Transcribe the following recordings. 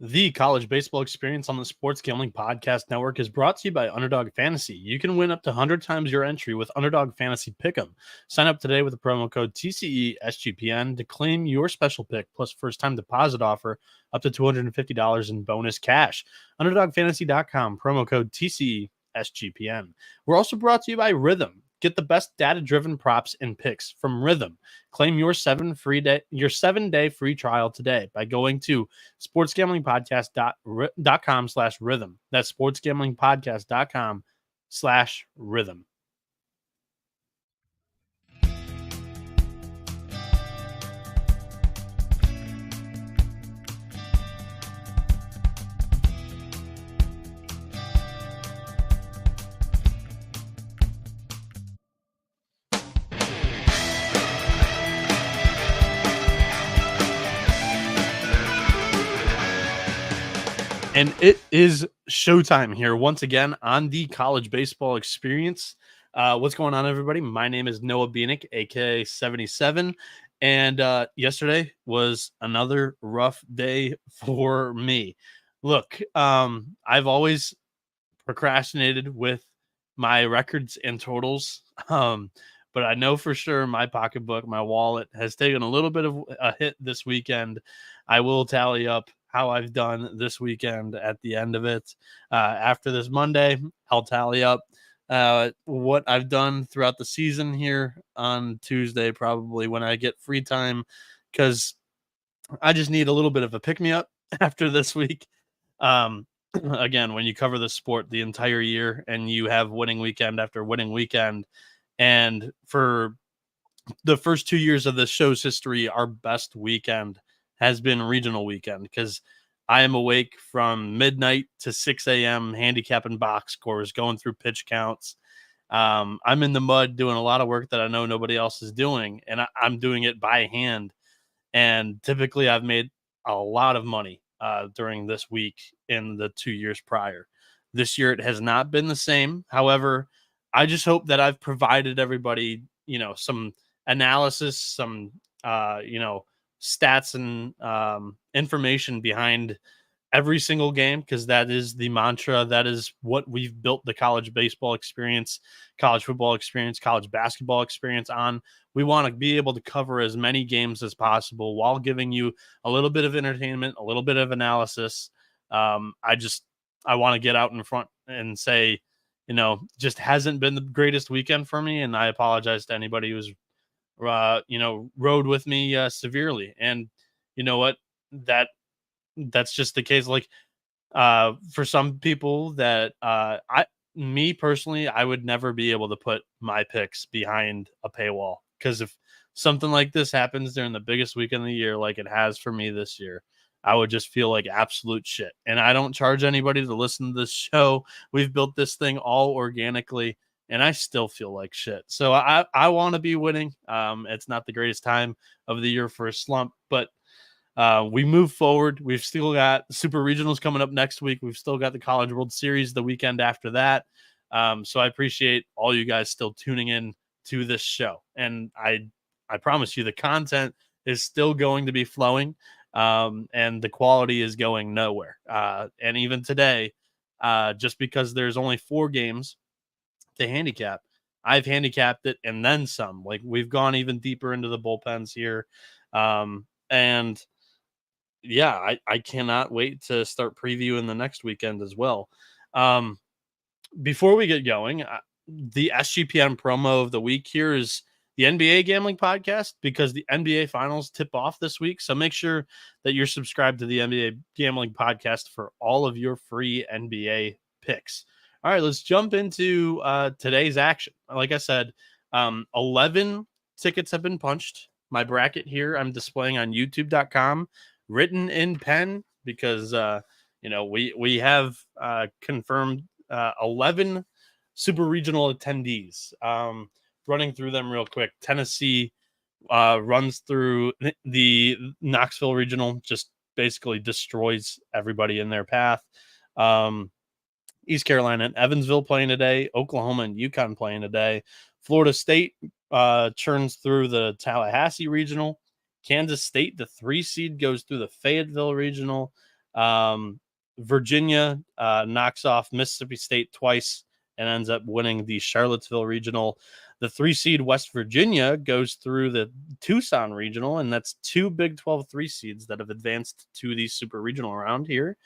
The college baseball experience on the Sports Gambling Podcast Network is brought to you by Underdog Fantasy. You can win up to 100 times your entry with Underdog Fantasy Pick'em. Sign up today with the promo code TCESGPN to claim your special pick plus first-time deposit offer up to $250 in bonus cash. UnderdogFantasy.com, promo code TCESGPN. We're also brought to you by Rhythm. Get the best data-driven props and picks from Rhythm. Claim your 7-day free trial today by going to sportsgamblingpodcast.com/rhythm. That's sportsgamblingpodcast.com/rhythm. And it is showtime here once again on the college baseball experience. What's going on, everybody? My name is Noah Bieniek, aka 77. And yesterday was another rough day for me. Look, I've always procrastinated with my records and totals. But I know for sure my pocketbook, my wallet has taken a little bit of a hit this weekend. I will tally up how I've done this weekend at the end of it. After this Monday, I'll tally up what I've done throughout the season here on Tuesday, probably when I get free time, because I just need a little bit of a pick me up after this week. Again, when you cover the sport the entire year and you have winning weekend after winning weekend, and for the first 2 years of the show's history, our best weekend has been regional weekend because I am awake from midnight to 6 a.m. handicapping box scores, going through pitch counts. I'm in the mud doing a lot of work that I know nobody else is doing, and I'm doing it by hand. And typically, I've made a lot of money during this week in the 2 years prior. This year, it has not been the same. However, I just hope that I've provided everybody, some analysis, some, stats and information behind every single game, because that is the mantra. That is what we've built the college baseball experience, college football experience, college basketball experience on. We want to be able to cover as many games as possible while giving you a little bit of entertainment, a little bit of analysis. I want to get out in front and say, just hasn't been the greatest weekend for me. And I apologize to anybody who's, rode with me severely. And you know what? That's just the case. Like, for some people that me personally, I would never be able to put my picks behind a paywall, because if something like this happens during the biggest weekend of the year, like it has for me this year, I would just feel like absolute shit. And I don't charge anybody to listen to this show. We've built this thing all organically, and I still feel like shit. So I want to be winning. It's not the greatest time of the year for a slump, but we move forward. We've still got Super Regionals coming up next week. We've still got the College World Series the weekend after that. So I appreciate all you guys still tuning in to this show. And I promise you the content is still going to be flowing, and the quality is going nowhere. And even today, just because there's only 4 games to handicap, I've handicapped it and then some. Like, we've gone even deeper into the bullpens here. And yeah, I cannot wait to start previewing the next weekend as well. Before we get going, the SGPN promo of the week here is the NBA Gambling Podcast, because the NBA Finals tip off this week. So make sure that you're subscribed to the NBA Gambling Podcast for all of your free NBA picks. All right, let's jump into today's action. Like I said, 11 tickets have been punched. My bracket here I'm displaying on youtube.com, written in pen, because we have confirmed 11 super regional attendees. Running through them real quick. Tennessee runs through the Knoxville regional, just basically destroys everybody in their path. East Carolina and Evansville playing today. Oklahoma and Yukon playing today. Florida State churns through the Tallahassee regional. Kansas State, the 3 seed, goes through the Fayetteville regional. Virginia knocks off Mississippi State twice and ends up winning the Charlottesville Regional. The 3 seed West Virginia goes through the Tucson Regional, and that's 2 Big 12 3 seeds that have advanced to the Super Regional round here.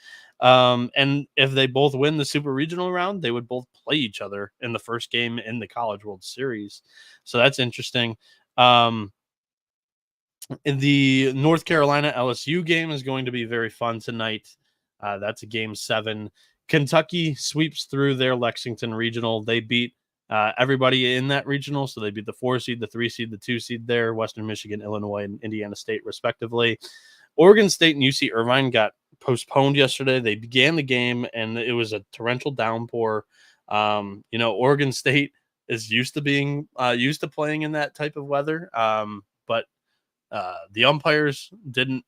And if they both win the Super Regional round, they would both play each other in the first game in the College World Series. So that's interesting. The North Carolina LSU game is going to be very fun tonight. That's a game 7. Kentucky sweeps through their Lexington Regional. They beat everybody in that regional. So they beat the 4 seed, the 3 seed, the 2 seed there, Western Michigan, Illinois, and Indiana State, respectively. Oregon State and UC Irvine got postponed yesterday. They began the game, and it was a torrential downpour. Oregon State is used to playing in that type of weather, but the umpires didn't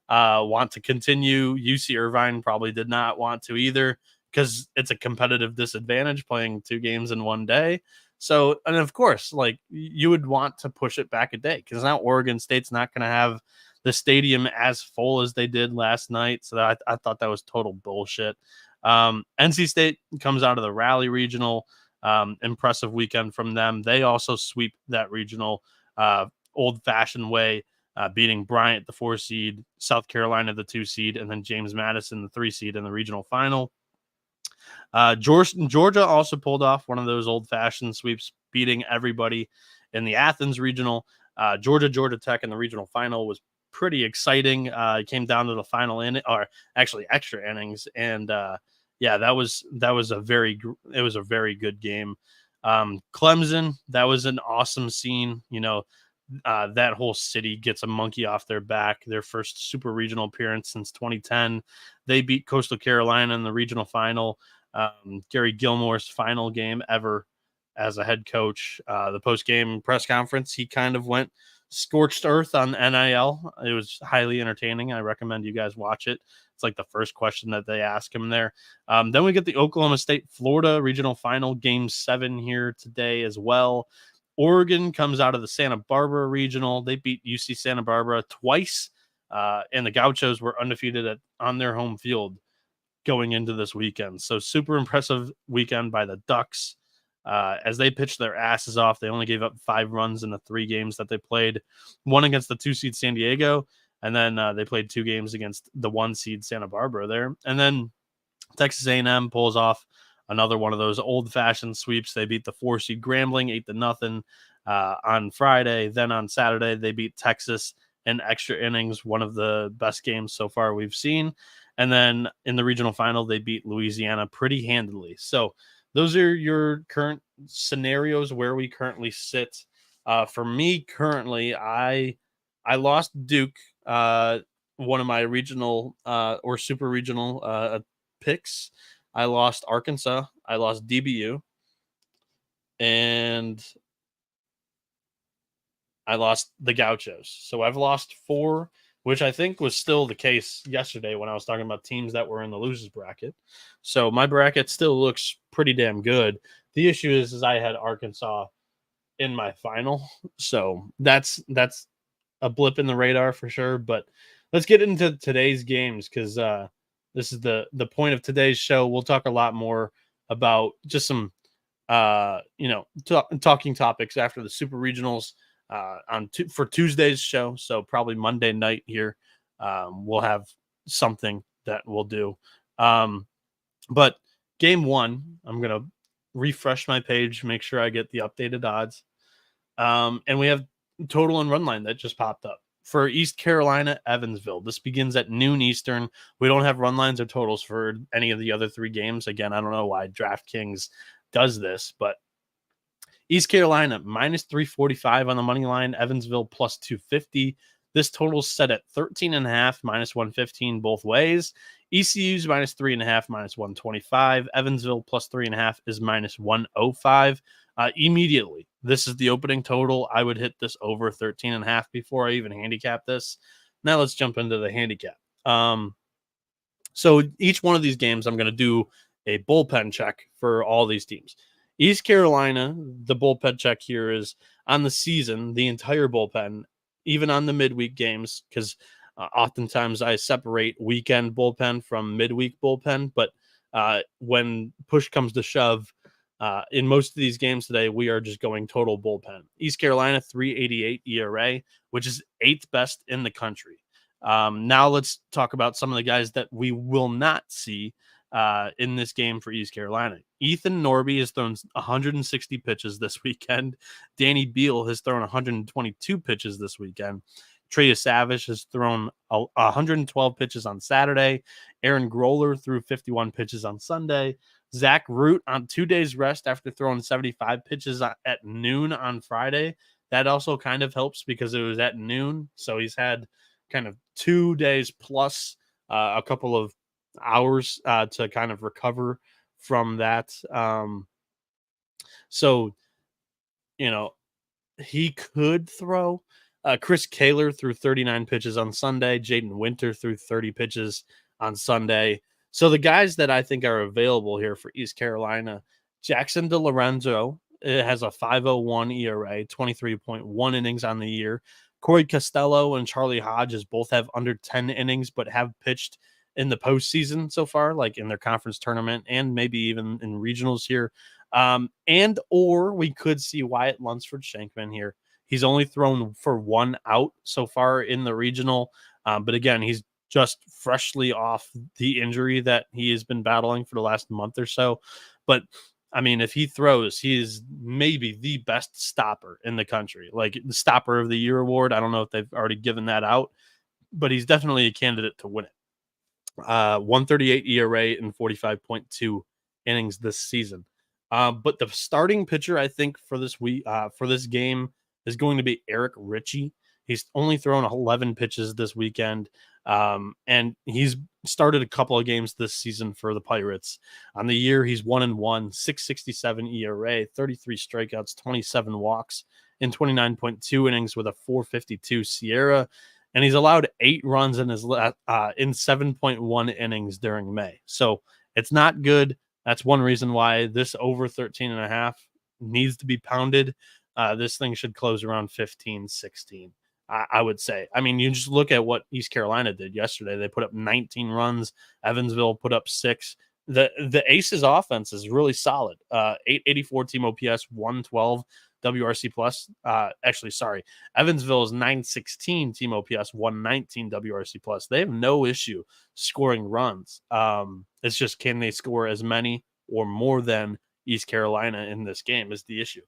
want to continue. UC Irvine probably did not want to either, because it's a competitive disadvantage playing 2 games in one day. So, and of course, like, you would want to push it back a day, because now Oregon State's not going to have the stadium as full as they did last night. So I thought that was total bullshit. NC State comes out of the Raleigh Regional. Impressive weekend from them. They also sweep that regional old-fashioned way, beating Bryant, the 4 seed, South Carolina, the 2 seed, and then James Madison, the 3 seed in the regional final. Georgia also pulled off one of those old-fashioned sweeps, beating everybody in the Athens regional. Georgia Tech in the regional final was pretty exciting. It came down to the final or actually extra innings, and that was a very good game. Clemson, that was an awesome scene. That whole city gets a monkey off their back. Their first super regional appearance since 2010. They beat Coastal Carolina in the regional final. Gary Gilmore's final game ever as a head coach. The post-game press conference, he kind of went scorched earth on NIL. It was highly entertaining. I recommend you guys watch it. It's like the first question that they ask him there. Then we get the Oklahoma State Florida regional final, game 7 here today as well. Oregon comes out of the Santa Barbara regional. They beat UC Santa Barbara twice, and the Gauchos were undefeated on their home field going into this weekend. So super impressive weekend by the Ducks. As they pitched their asses off, they only gave up 5 runs in the 3 games that they played. 1 against the 2 seed San Diego, and then they played 2 games against the 1 seed Santa Barbara there. And then Texas A&M pulls off another one of those old-fashioned sweeps. They beat the 4 seed Grambling 8-0 on Friday. Then on Saturday, they beat Texas in extra innings, one of the best games so far we've seen. And then in the regional final, they beat Louisiana pretty handily. So those are your current scenarios where we currently sit. For me, currently, I lost Duke, one of my regional or super regional picks. I lost Arkansas. I lost DBU. And I lost the Gauchos. So I've lost 4, which I think was still the case yesterday when I was talking about teams that were in the losers bracket. So my bracket still looks pretty damn good. The issue is I had Arkansas in my final. So that's a blip in the radar for sure. But let's get into today's games, because this is the point of today's show. We'll talk a lot more about just some talking topics after the super regionals for Tuesday's show. So probably Monday night here, we'll have something that we'll do. But game 1, I'm going to refresh my page, make sure I get the updated odds. And we have total and run line that just popped up for East Carolina, Evansville. This begins at noon Eastern. We don't have run lines or totals for any of the other 3 games. Again, I don't know why DraftKings does this, but East Carolina minus 345 on the money line, Evansville plus 250. This total's set at 13.5, minus 115 both ways. ECU's minus 3.5, minus 125. Evansville plus 3.5 is minus 105. Immediately, this is the opening total. I would hit this over 13.5 before I even handicap this. Now let's jump into the handicap. So each one of these games, I'm going to do a bullpen check for all these teams. East Carolina, the bullpen check here is on the season, the entire bullpen, even on the midweek games, because Oftentimes I separate weekend bullpen from midweek bullpen, but when push comes to shove, in most of these games today, we are just going total bullpen. East Carolina, 3.88 ERA, which is 8th best in the country. Now let's talk about some of the guys that we will not see in this game for East Carolina. Ethan Norby has thrown 160 pitches this weekend. Danny Beal has thrown 122 pitches this weekend. Trey Savage has thrown 112 pitches on Saturday. Aaron Groller threw 51 pitches on Sunday. Zach Root on 2 days rest after throwing 75 pitches at noon on Friday. That also kind of helps because it was at noon. So he's had kind of 2 days plus a couple of hours to kind of recover from that. So, he could throw. Chris Kaler threw 39 pitches on Sunday. Jaden Winter threw 30 pitches on Sunday. So the guys that I think are available here for East Carolina, Jackson DeLorenzo has a 5.01 ERA, 23.1 innings on the year. Corey Costello and Charlie Hodges both have under 10 innings, but have pitched in the postseason so far, like in their conference tournament and maybe even in regionals here. Or we could see Wyatt Lunsford Shankman here. He's only thrown for 1 out so far in the regional. But again, he's just freshly off the injury that he has been battling for the last month or so. But I mean, if he throws, he is maybe the best stopper in the country, like the Stopper of the Year award. I don't know if they've already given that out, but he's definitely a candidate to win it. 138 ERA and 45.2 innings this season. But the starting pitcher, I think, for this game is going to be Eric Ritchie. He's only thrown 11 pitches this weekend, and he's started a couple of games this season for the Pirates. On the year, he's 1-1, 6.67 ERA, 33 strikeouts, 27 walks, in 29.2 innings with a 4.52 Sierra, and he's allowed 8 runs in his in 7.1 innings during May. So it's not good. That's one reason why this over 13.5 needs to be pounded. This thing should close around 15, 16. I would say. I mean, you just look at what East Carolina did yesterday. They put up 19 runs. Evansville put up 6. The Aces offense is really solid. 884 team OPS, 112 WRC plus. Evansville is 916 team OPS, 119 WRC plus. They have no issue scoring runs. It's just, can they score as many or more than East Carolina in this game is the issue.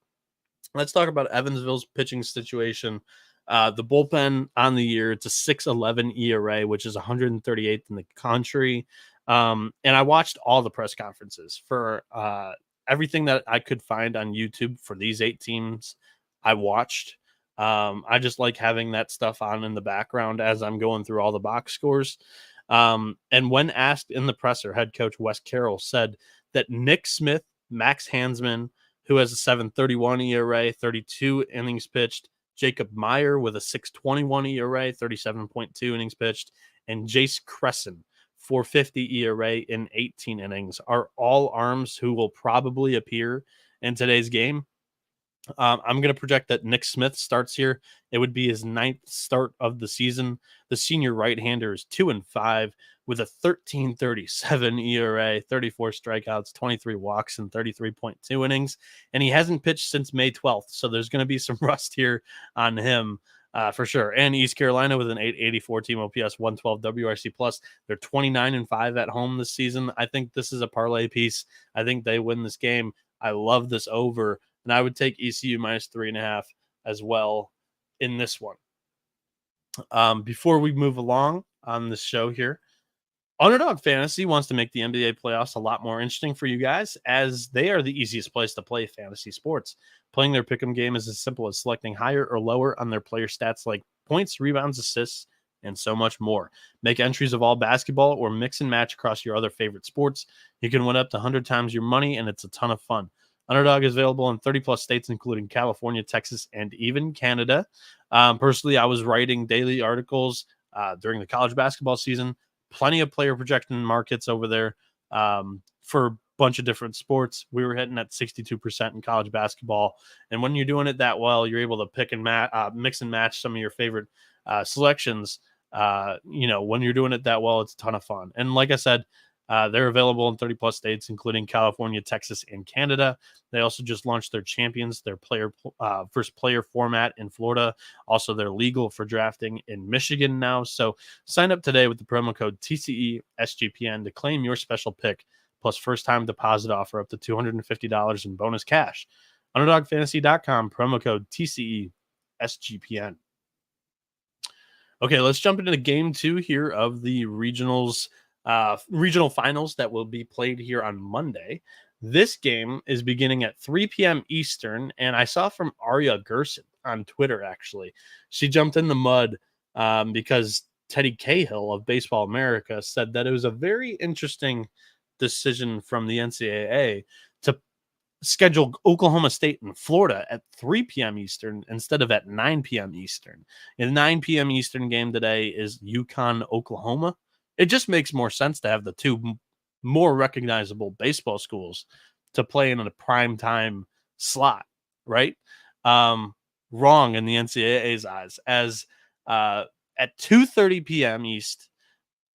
Let's talk about Evansville's pitching situation. The bullpen on the year, it's a 6.11 ERA, which is 138th in the country. And I watched all the press conferences for everything that I could find on YouTube for these 8 teams. I watched. I just like having that stuff on in the background as I'm going through all the box scores. And when asked in the presser, head coach Wes Carroll said that Nick Smith, Max Hansman, who has a 7.31 ERA, 32 innings pitched, Jacob Meyer with a 6.21 ERA, 37.2 innings pitched, and Jace Crescent, 4.50 ERA in 18 innings, are all arms who will probably appear in today's game. I'm going to project that Nick Smith starts here. It would be his 9th start of the season. The senior right-hander is 2-5 with a 13.37 ERA, 34 strikeouts, 23 walks, and 33.2 innings. And he hasn't pitched since May 12th. So there's going to be some rust here on him for sure. And East Carolina with an 884 team OPS, 112 WRC plus. They're 29-5 at home this season. I think this is a parlay piece. I think they win this game. I love this over. And I would take ECU minus 3.5 as well in this one. Before we move along on this show here, Underdog Fantasy wants to make the NBA playoffs a lot more interesting for you guys, as they are the easiest place to play fantasy sports. Playing their pick'em game is as simple as selecting higher or lower on their player stats like points, rebounds, assists, and so much more. Make entries of all basketball or mix and match across your other favorite sports. You can win up to 100 times your money, and it's a ton of fun. Underdog is available in 30-plus states, including California, Texas, and even Canada. Personally, I was writing daily articles during the college basketball season. Plenty of player projection markets over there for a bunch of different sports. We were hitting at 62% in college basketball. And when you're doing it that well, you're able to pick and mix and match some of your favorite selections When you're doing it that well, it's a ton of fun. And like I said, they're available in 30 plus states, including California, Texas, and Canada. They also just launched their champions, their first player format in Florida. Also, they're legal for drafting in Michigan now. So sign up today with the promo code TCESGPN to claim your special pick plus first time deposit offer up to $250 in bonus cash. UnderdogFantasy.com, promo code TCESGPN. Okay, let's jump into the game 2 here of the regional finals that will be played here on Monday. This game is beginning at 3 p.m. Eastern, and I saw from Arya Gerson on Twitter, actually. She jumped in the mud because Teddy Cahill of Baseball America said that it was a very interesting decision from the NCAA to schedule Oklahoma State and Florida at 3 p.m. Eastern instead of at 9 p.m. Eastern. The 9 p.m. Eastern game today is Yukon, Oklahoma. It just makes more sense to have the two more recognizable baseball schools to play in a prime time slot, right? Wrong in the NCAA's eyes, as at 2:30 p.m. East,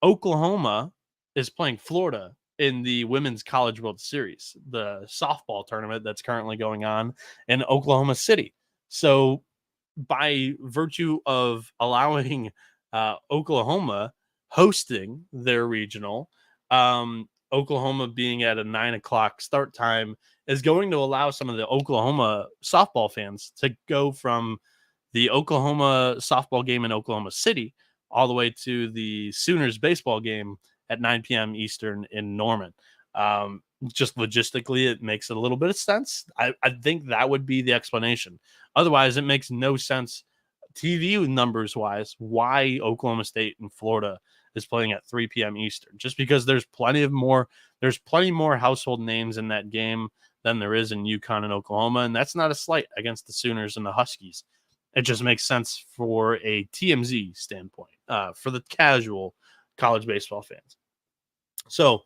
Oklahoma is playing Florida in the Women's College World Series, the softball tournament that's currently going on in Oklahoma City. So by virtue of allowing Oklahoma hosting their regional, Oklahoma being at a 9 o'clock start time is going to allow some of the Oklahoma softball fans to go from the Oklahoma softball game in Oklahoma City all the way to the Sooners baseball game at 9 p.m. Eastern in Norman. Just logistically, it makes a little bit of sense. I think that would be the explanation. Otherwise, it makes no sense TV numbers wise why Oklahoma State and Florida is playing at 3 p.m. Eastern. Just because there's plenty more household names in that game than there is in Yukon and Oklahoma, and that's not a slight against the Sooners and the Huskies. It just makes sense for a TMZ standpoint, for the casual college baseball fans. So,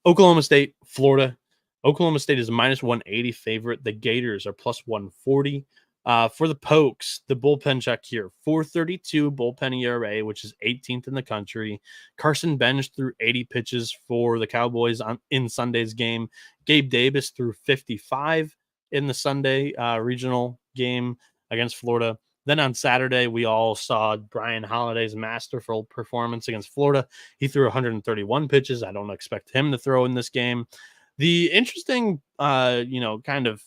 Oklahoma State, Florida. Oklahoma State is a minus 180 favorite. The Gators are plus 140. For the Pokes, the bullpen check here, 4.32 bullpen ERA, which is 18th in the country. Carson Bench threw 80 pitches for the Cowboys in Sunday's game. Gabe Davis threw 55 in the Sunday regional game against Florida. Then on Saturday, we all saw Brian Holiday's masterful performance against Florida. He threw 131 pitches. I don't expect him to throw in this game. The interesting, padlock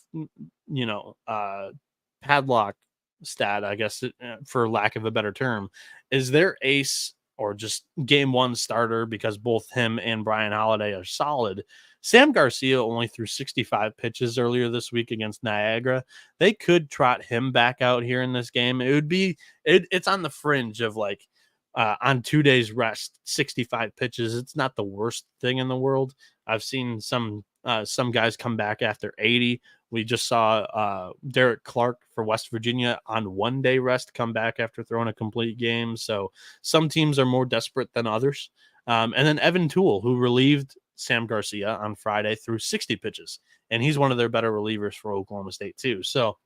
stat, I guess, for lack of a better term, is their ace or just game one starter, because both him and Brian Holiday are solid. Sam Garcia only threw 65 pitches earlier this week against Niagara. They could trot him back out here in this game. It's on the fringe of like on 2 days rest, 65 pitches. It's not the worst thing in the world. I've seen some guys come back after 80. We just saw Derek Clark for West Virginia on 1 day rest come back after throwing a complete game. So some teams are more desperate than others. And then Evan Toole, who relieved Sam Garcia on Friday, threw 60 pitches. And he's one of their better relievers for Oklahoma State too. So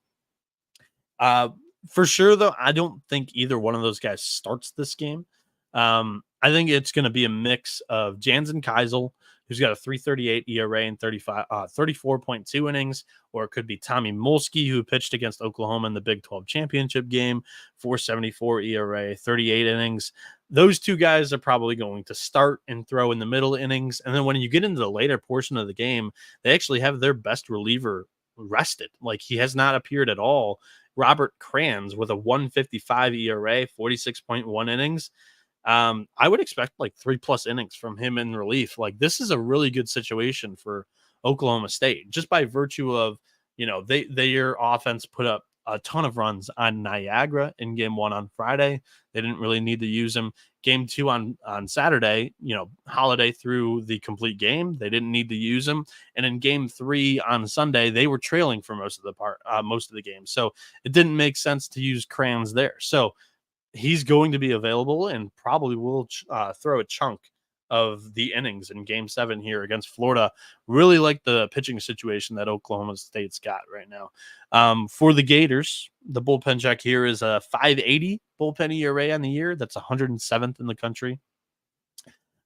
for sure, though, I don't think either one of those guys starts this game. I think it's going to be a mix of Jansen Keisel, who's got a 3.38 ERA and 34.2 innings, or it could be Tommy Molsky, who pitched against Oklahoma in the Big 12 championship game, 4.74 ERA, 38 innings. Those two guys are probably going to start and throw in the middle innings. And then when you get into the later portion of the game, they actually have their best reliever rested. Like, he has not appeared at all. Robert Kranz with a 1.55 ERA, 46.1 innings. I would expect like 3+ innings from him in relief. Like, this is a really good situation for Oklahoma State, just by virtue of, their offense put up a ton of runs on Niagara in game 1 on Friday. They didn't really need to use him. Game 2 on Saturday, Holiday threw the complete game. They didn't need to use him. And in game 3 on Sunday, they were trailing for most of the game. So it didn't make sense to use Kranz there. So he's going to be available and probably will throw a chunk of the innings in Game 7 here against Florida. Really like the pitching situation that Oklahoma State's got right now. For the Gators, the bullpen check here is a 5.80 bullpen ERA on the year. That's 107th in the country.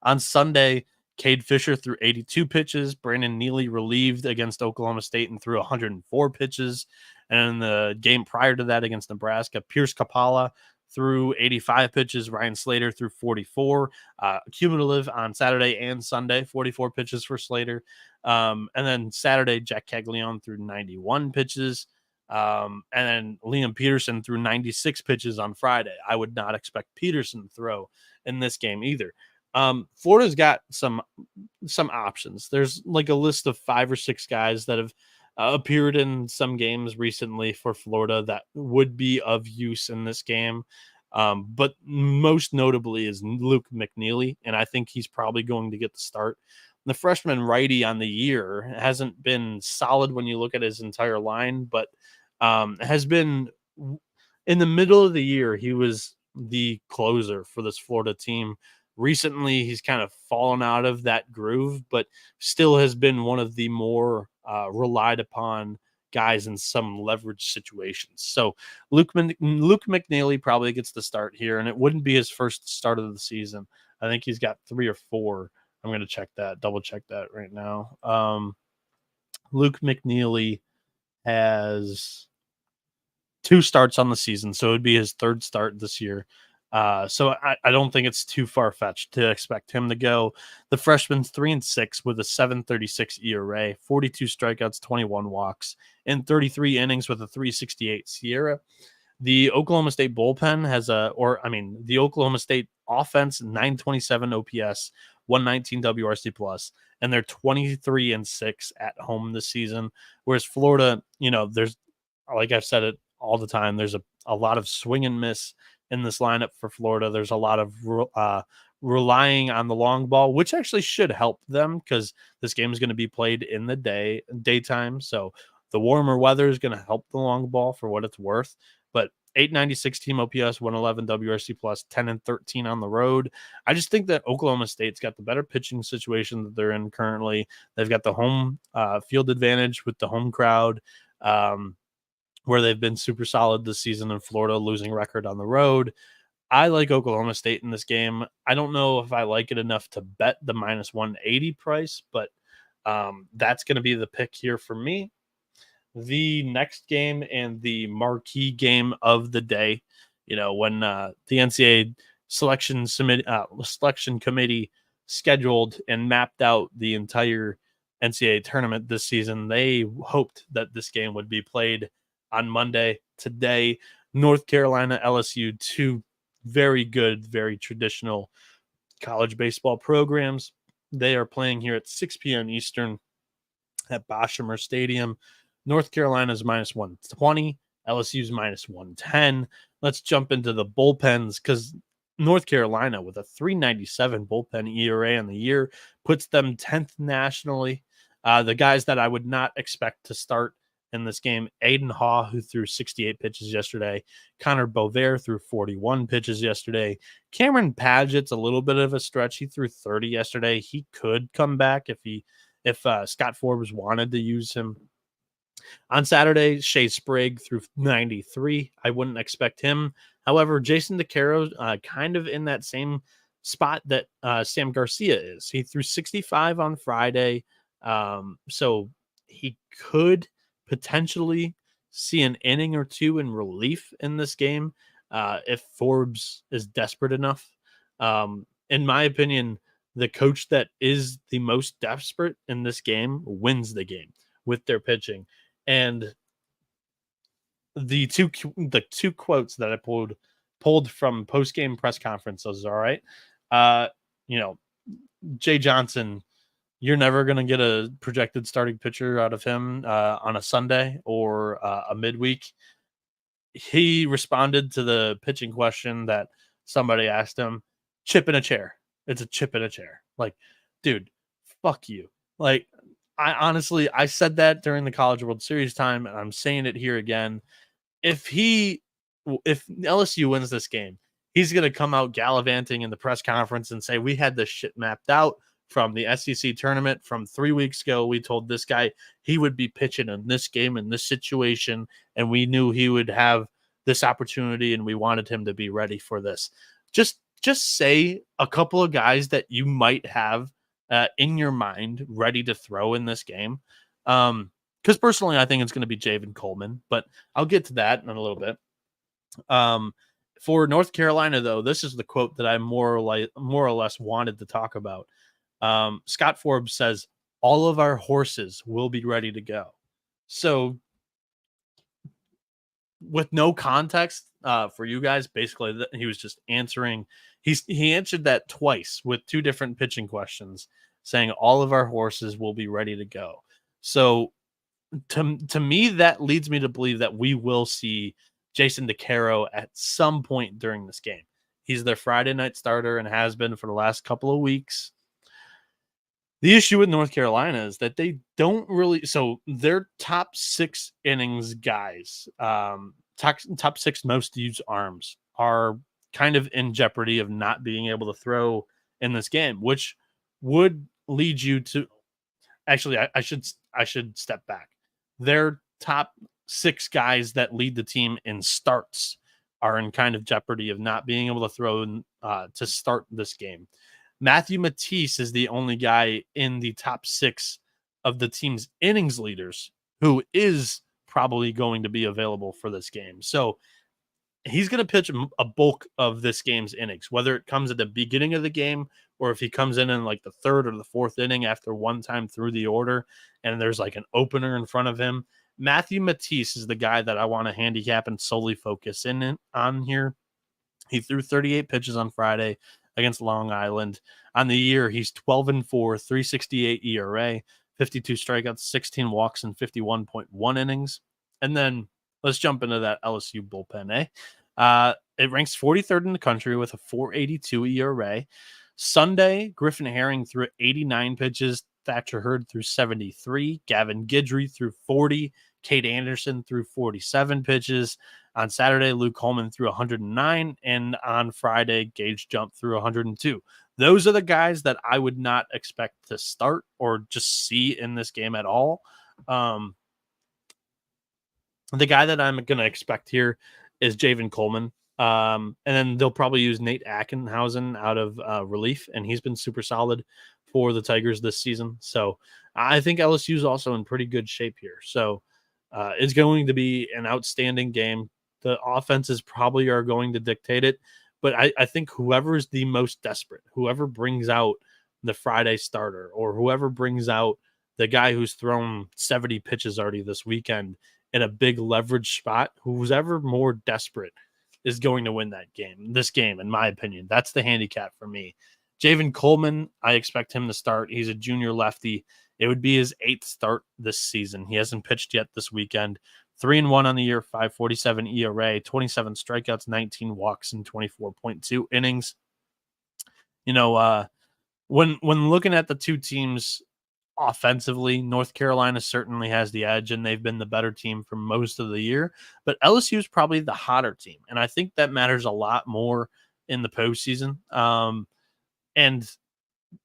On Sunday, Cade Fisher threw 82 pitches. Brandon Neely relieved against Oklahoma State and threw 104 pitches. And in the game prior to that against Nebraska, Pierce Kapala threw 85 pitches. Ryan Slater threw 44. Cumulative on Saturday and Sunday, 44 pitches for Slater. And then Saturday, Jack Caglione threw 91 pitches. And then Liam Peterson threw 96 pitches on Friday. I would not expect Peterson to throw in this game either. Florida's got some options. There's like a list of 5 or 6 guys that have appeared in some games recently for Florida that would be of use in this game. But most notably is Luke McNeely, and I think he's probably going to get the start. The freshman righty on the year hasn't been solid when you look at his entire line, but has been in the middle of the year. He was the closer for this Florida team. Recently, he's kind of fallen out of that groove, but still has been one of the more relied upon guys in some leverage situations. So Luke McNeely probably gets the start here, and it wouldn't be his first start of the season. I think he's got 3 or 4. I'm going to double check that right now. Luke McNeely has 2 starts on the season, so it would be his 3rd start this year. So I don't think it's too far-fetched to expect him to go. The freshman's 3-6 with a 7.36 ERA, 42 strikeouts, 21 walks, and 33 innings with a 3.68 SIERA. The Oklahoma State bullpen has the Oklahoma State offense, 927 OPS, 119 WRC plus, and they're 23-6 at home this season. Whereas Florida, there's, like I've said it all the time, there's a lot of swing and miss in this lineup for Florida. There's a lot of relying on the long ball, which actually should help them because this game is going to be played in the daytime. So the warmer weather is going to help the long ball for what it's worth. But 896 team OPS, 111 WRC plus, 10-13 on the road. I just think that Oklahoma State's got the better pitching situation that they're in currently. They've got the home field advantage with the home crowd. Where they've been super solid this season in Florida, losing record on the road. I like Oklahoma State in this game. I don't know if I like it enough to bet the minus 180 price, but that's going to be the pick here for me. The next game and the marquee game of the day, when the NCAA selection committee scheduled and mapped out the entire NCAA tournament this season, they hoped that this game would be played on Monday. Today, North Carolina, LSU, 2 very good, very traditional college baseball programs. They are playing here at 6 p.m. Eastern at Boshamer Stadium. North Carolina's minus 120, LSU's minus 110. Let's jump into the bullpens because North Carolina with a 3.97 bullpen ERA on the year puts them 10th nationally. The guys that I would not expect to start in this game, Aiden Haw, who threw 68 pitches yesterday. Connor Bovair threw 41 pitches yesterday. Cameron Padgett's a little bit of a stretch. He threw 30 yesterday. He could come back if Scott Forbes wanted to use him. On Saturday, Shea Sprague threw 93. I wouldn't expect him. However, Jason DeCaro kind of in that same spot that Sam Garcia is. He threw 65 on Friday. So he could potentially see an inning or 2 in relief in this game if Forbes is desperate enough. In my opinion, the coach that is the most desperate in this game wins the game with their pitching. And the two quotes that I pulled from post-game press conferences, all right? Jay Johnson, you're never going to get a projected starting pitcher out of him on a Sunday or a midweek. He responded to the pitching question that somebody asked him, chip in a chair. It's a chip in a chair. Like, dude, fuck you. Like, I said that during the College World Series time, and I'm saying it here again. If LSU wins this game, he's going to come out gallivanting in the press conference and say, we had this shit mapped out from the SEC tournament from 3 weeks ago. We told this guy he would be pitching in this game, in this situation, and we knew he would have this opportunity, and we wanted him to be ready for this. Just say a couple of guys that you might have in your mind ready to throw in this game. Because personally, I think it's going to be Javen Coleman, but I'll get to that in a little bit. For North Carolina, though, this is the quote that I more or less wanted to talk about. Scott Forbes says, all of our horses will be ready to go. So with no context for you guys, basically he was just answering. He answered that twice with two different pitching questions, saying all of our horses will be ready to go. So to me, that leads me to believe that we will see Jason DeCaro at some point during this game. He's their Friday night starter and has been for the last couple of weeks. The issue with North Carolina is that they don't really, so their top 6 innings guys, top 6 most used arms are kind of in jeopardy of not being able to throw in this game, which would lead you to, actually, I should step back. Their top 6 guys that lead the team in starts are in kind of jeopardy of not being able to throw to start this game. Matthew Matisse is the only guy in the top 6 of the team's innings leaders who is probably going to be available for this game. So he's going to pitch a bulk of this game's innings, whether it comes at the beginning of the game or if he comes in like the 3rd or the 4th inning after one time through the order and there's like an opener in front of him. Matthew Matisse is the guy that I want to handicap and solely focus on here. He threw 38 pitches on Friday against Long Island. On the year, he's 12-4, 3.68 ERA, 52 strikeouts, 16 walks, and 51.1 innings. And then let's jump into that LSU bullpen, it ranks 43rd in the country with a 4.82 ERA. Sunday, Griffin Herring threw 89 pitches. Thatcher Hurd threw 73. Gavin Guidry threw 40. Kate Anderson threw 47 pitches. On Saturday, Luke Coleman threw 109. And on Friday, Gage Jump threw 102. Those are the guys that I would not expect to start or just see in this game at all. The guy that I'm going to expect here is Javen Coleman. And then they'll probably use Nate Ackenhausen out of relief, and he's been super solid for the Tigers this season. So I think LSU is also in pretty good shape here. So it's going to be an outstanding game. The offenses probably are going to dictate it, but I think whoever is the most desperate, whoever brings out the Friday starter or whoever brings out the guy who's thrown 70 pitches already this weekend in a big leverage spot, who's ever more desperate is going to win that game, this game, in my opinion. That's the handicap for me. Javen Coleman, I expect him to start. He's a junior lefty. It would be his 8th start this season. He hasn't pitched yet this weekend. 3-1 on the year, 5.47 ERA, 27 strikeouts, 19 walks, and 24.2 innings. You know, when looking at the two teams offensively, North Carolina certainly has the edge, and they've been the better team for most of the year. But LSU is probably the hotter team, and I think that matters a lot more in the postseason. And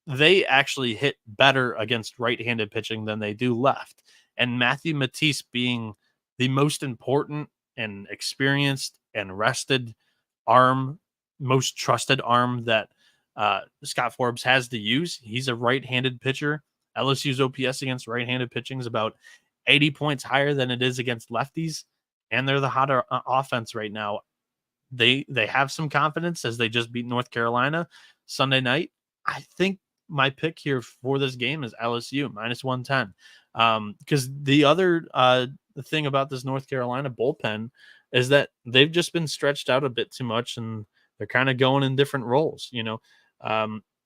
they actually hit better against right-handed pitching than they do left. And Matthew Matisse being the most important and experienced and rested arm, most trusted arm that Scott Forbes has to use. He's a right-handed pitcher. LSU's OPS against right-handed pitching is about 80 points higher than it is against lefties, and they're the hotter offense right now. They have some confidence as they just beat North Carolina Sunday night. I think my pick here for this game is LSU -110. Because the other thing about this North Carolina bullpen is that they've just been stretched out a bit too much, and they're kind of going in different roles.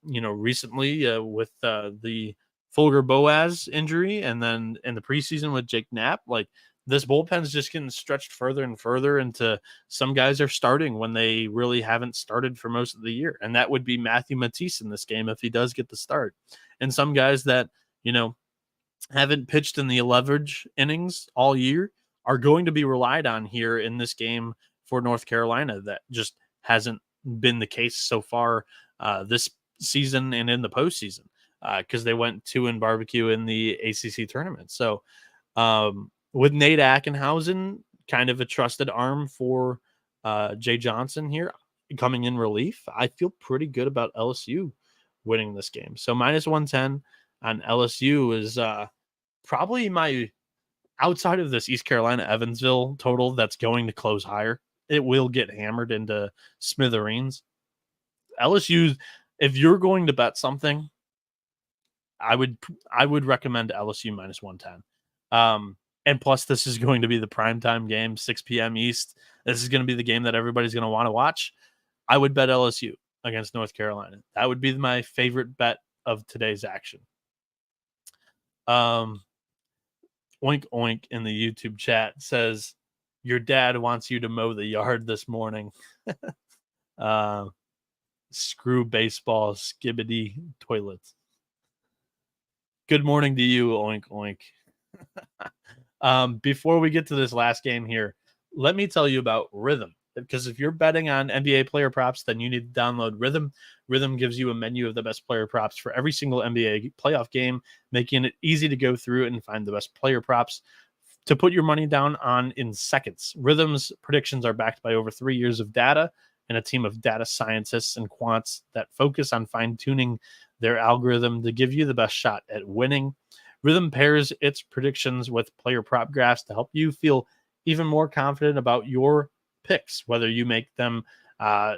Recently with the Fulger Boaz injury, and then in the preseason with Jake Knapp, like this bullpen's just getting stretched further and further into some guys are starting when they really haven't started for most of the year. And that would be Matthew Matisse in this game if he does get the start. And some guys that, haven't pitched in the leverage innings all year are going to be relied on here in this game for North Carolina that just hasn't been the case so far this season and in the postseason because they went 2-barbecue in the ACC tournament. So with Nate Ackenhausen, kind of a trusted arm for Jay Johnson here coming in relief, I feel pretty good about LSU winning this game. So -110 on LSU is probably my, outside of this East Carolina Evansville total that's going to close higher. It will get hammered into smithereens. LSU, if you're going to bet something, I would recommend LSU -110. And plus, this is going to be the primetime game, 6 p.m. East. This is going to be the game that everybody's going to want to watch. I would bet LSU against North Carolina. That would be my favorite bet of today's action. Oink Oink in the YouTube chat says, your dad wants you to mow the yard this morning. Screw baseball, skibbity toilets. Good morning to you, Oink Oink. Before we get to this last game here, let me tell you about Rhythm. Because if you're betting on NBA player props, then you need to download Rhythm. Rhythm gives you a menu of the best player props for every single NBA playoff game, making it easy to go through and find the best player props to put your money down on in seconds. Rhythm's predictions are backed by over 3 years of data and a team of data scientists and quants that focus on fine-tuning their algorithm to give you the best shot at winning. Rhythm pairs its predictions with player prop graphs to help you feel even more confident about your picks, whether you make them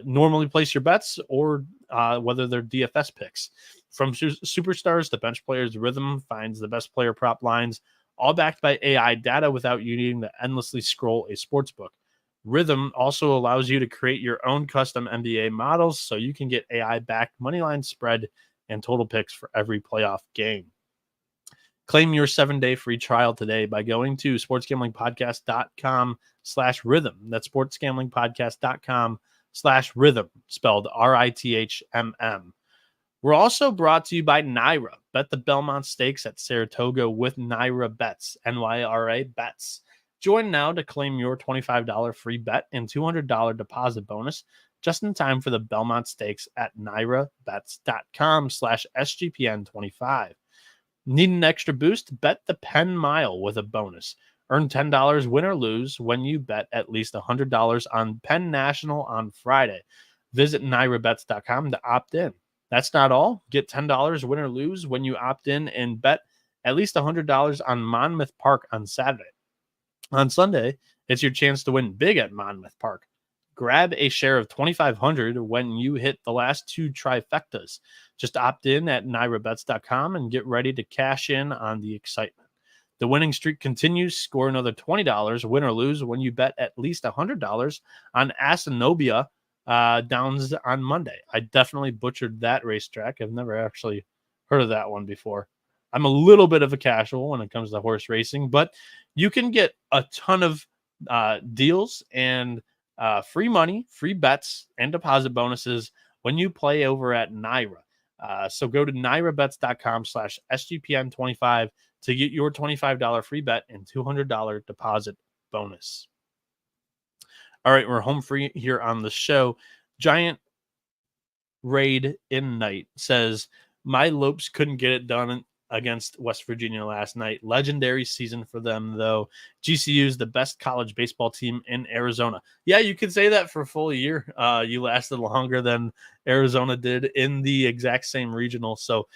normally place your bets or whether they're DFS picks. From superstars to bench players, Rhythm finds the best player prop lines, all backed by AI data without you needing to endlessly scroll a sportsbook. Rhythm also allows you to create your own custom NBA models so you can get AI-backed moneyline spread and total picks for every playoff game. Claim your 7-day free trial today by going to sportsgamblingpodcast.com/rhythm. That's sportsgamblingpodcast.com/rhythm, spelled RITHMM. We're also brought to you by Naira. Bet the Belmont Stakes at Saratoga with Naira Bets, NYRA Bets. Join now to claim your $25 free bet and $200 deposit bonus just in time for the Belmont Stakes at nairabets.com/SGPN25. Need an extra boost? Bet the Penn Mile with a bonus. Earn $10 win or lose when you bet at least $100 on Penn National on Friday. Visit nairabets.com to opt in. That's not all. Get $10 win or lose when you opt in and bet at least $100 on Monmouth Park on Saturday. On Sunday, it's your chance to win big at Monmouth Park. Grab a share of $2,500 when you hit the last two trifectas. Just opt in at nairabets.com and get ready to cash in on the excitement. The winning streak continues. Score another $20 win or lose when you bet at least $100 on Asanobia Downs on Monday. I definitely butchered that racetrack. I've never actually heard of that one before. I'm a little bit of a casual when it comes to horse racing, but you can get a ton of deals and free money, free bets, and deposit bonuses when you play over at Naira. So go to nairabets.com/SGPN25 to get your $25 free bet and $200 deposit bonus. All right, we're home free here on the show. Giant Raid in Night says, my Lopes couldn't get it done against West Virginia last night. Legendary season for them, though. GCU is the best college baseball team in Arizona. Yeah, you could say that for a full year. You lasted longer than Arizona did in the exact same regional. So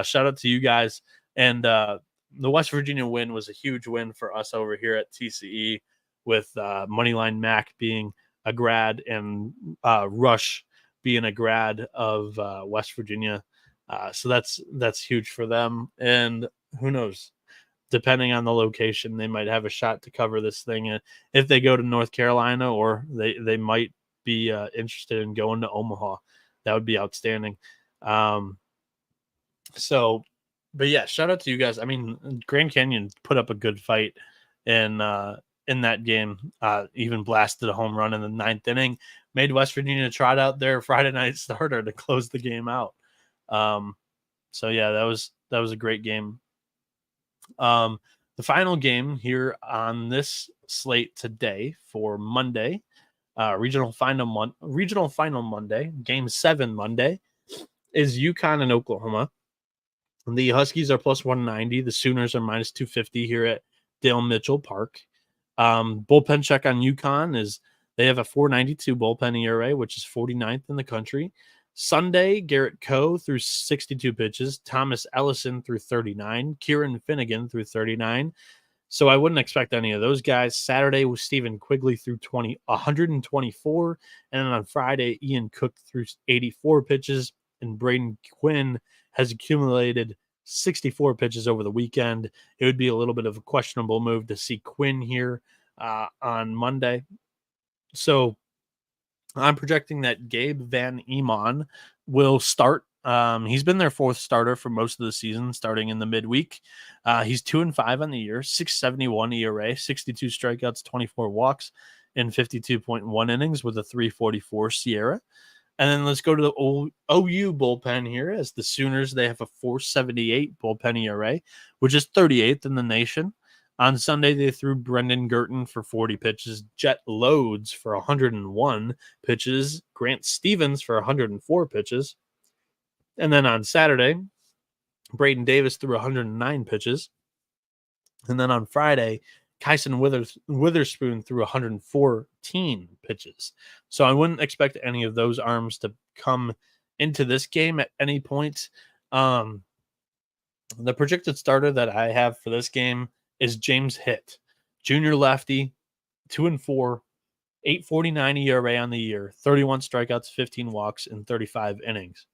shout out to you guys. And the West Virginia win was a huge win for us over here at TCE, with Moneyline Mac being a grad and Rush being a grad of West Virginia. So that's huge for them. And who knows, depending on the location, they might have a shot to cover this thing. And if they go to North Carolina, or they might be interested in going to Omaha, that would be outstanding. But yeah, shout out to you guys. I mean, Grand Canyon put up a good fight in that game, even blasted a home run in the 9th inning, made West Virginia trot out their Friday night starter to close the game out. So yeah, that was a great game. The final game here on this slate today for Monday Regional final Monday, Game 7 Monday is Yukon and Oklahoma. The Huskies are plus 190. The Sooners are minus 250 here at Dale Mitchell Park. Bullpen check on Yukon is they have a 4.92 bullpen ERA, which is 49th in the country. Sunday, Garrett Coe threw 62 pitches, Thomas Ellison threw 39, Kieran Finnegan threw 39. So I wouldn't expect any of those guys. Saturday was Stephen Quigley threw 124. And then on Friday, Ian Cook threw 84 pitches, and Braden Quinn has accumulated 64 pitches over the weekend. It would be a little bit of a questionable move to see Quinn here on Monday. So I'm projecting that Gabe Van Emon will start. He's been their fourth starter for most of the season, starting in the midweek. He's 2-5 on the year, 6.71 ERA, 62 strikeouts, 24 walks, and 52.1 innings with a 3.44 Sierra. And then let's go to the OU bullpen here. As the Sooners, they have a 4.78 bullpen ERA, which is 38th in the nation. On Sunday, they threw Brendan Girton for 40 pitches, Jet Loads for 101 pitches, Grant Stevens for 104 pitches. And then on Saturday, Braden Davis threw 109 pitches. And then on Friday, Kyson Witherspoon threw 114 pitches. So I wouldn't expect any of those arms to come into this game at any point. The projected starter that I have for this game is James Hitt, junior lefty, 2-4, 8.49 ERA on the year, 31 strikeouts, 15 walks, and 35 innings.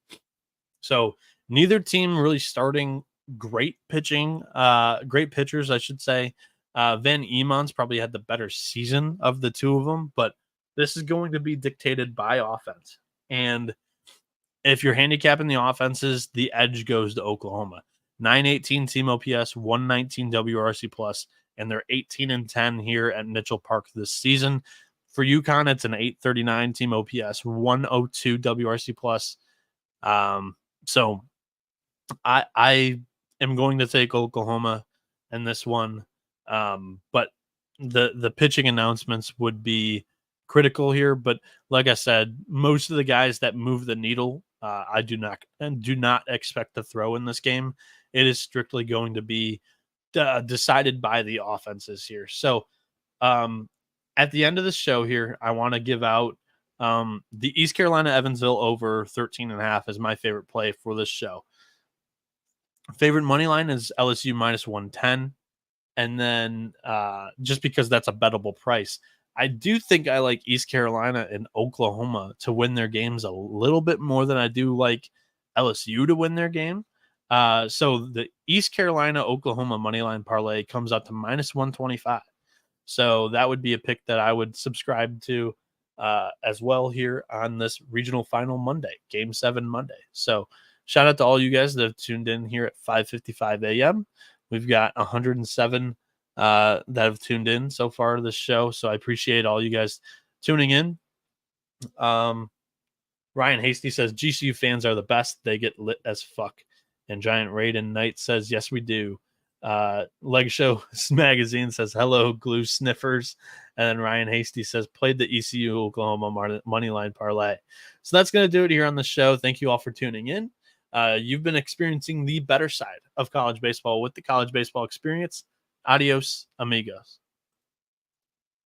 So neither team really starting great pitchers, I should say. Van Emon's probably had the better season of the two of them, but this is going to be dictated by offense. And if you're handicapping the offenses, the edge goes to Oklahoma. 918 team OPS, 119 WRC plus, and they're 18-10 here at Mitchell Park this season. For Yukon, it's an 839 team OPS, 102 WRC plus. So I am going to take Oklahoma in this one. But the pitching announcements would be critical here. But like I said, most of the guys that move the needle, I do not expect to throw in this game. It is strictly going to be decided by the offenses here. So at the end of the show here, I want to give out the East Carolina Evansville over 13.5 is my favorite play for this show. Favorite money line is LSU minus 110. And then just because that's a bettable price, I do think I like East Carolina and Oklahoma to win their games a little bit more than I do like LSU to win their game. So the East Carolina Oklahoma moneyline parlay comes out to minus 125. So that would be a pick that I would subscribe to as well here on this regional final Monday, Game 7 Monday. So shout out to all you guys that have tuned in here at 5:55 a.m. We've got 107 that have tuned in so far to this show. So I appreciate all you guys tuning in. Ryan Hasty says, GCU fans are the best. They get lit as fuck. And Giant Raiden Knight says, yes, we do. Leg Show Magazine says, hello, glue sniffers. And then Ryan Hasty says, played the ECU Oklahoma moneyline parlay. So that's going to do it here on the show. Thank you all for tuning in. You've been experiencing the better side of college baseball with the College Baseball Experience. Adios, amigos.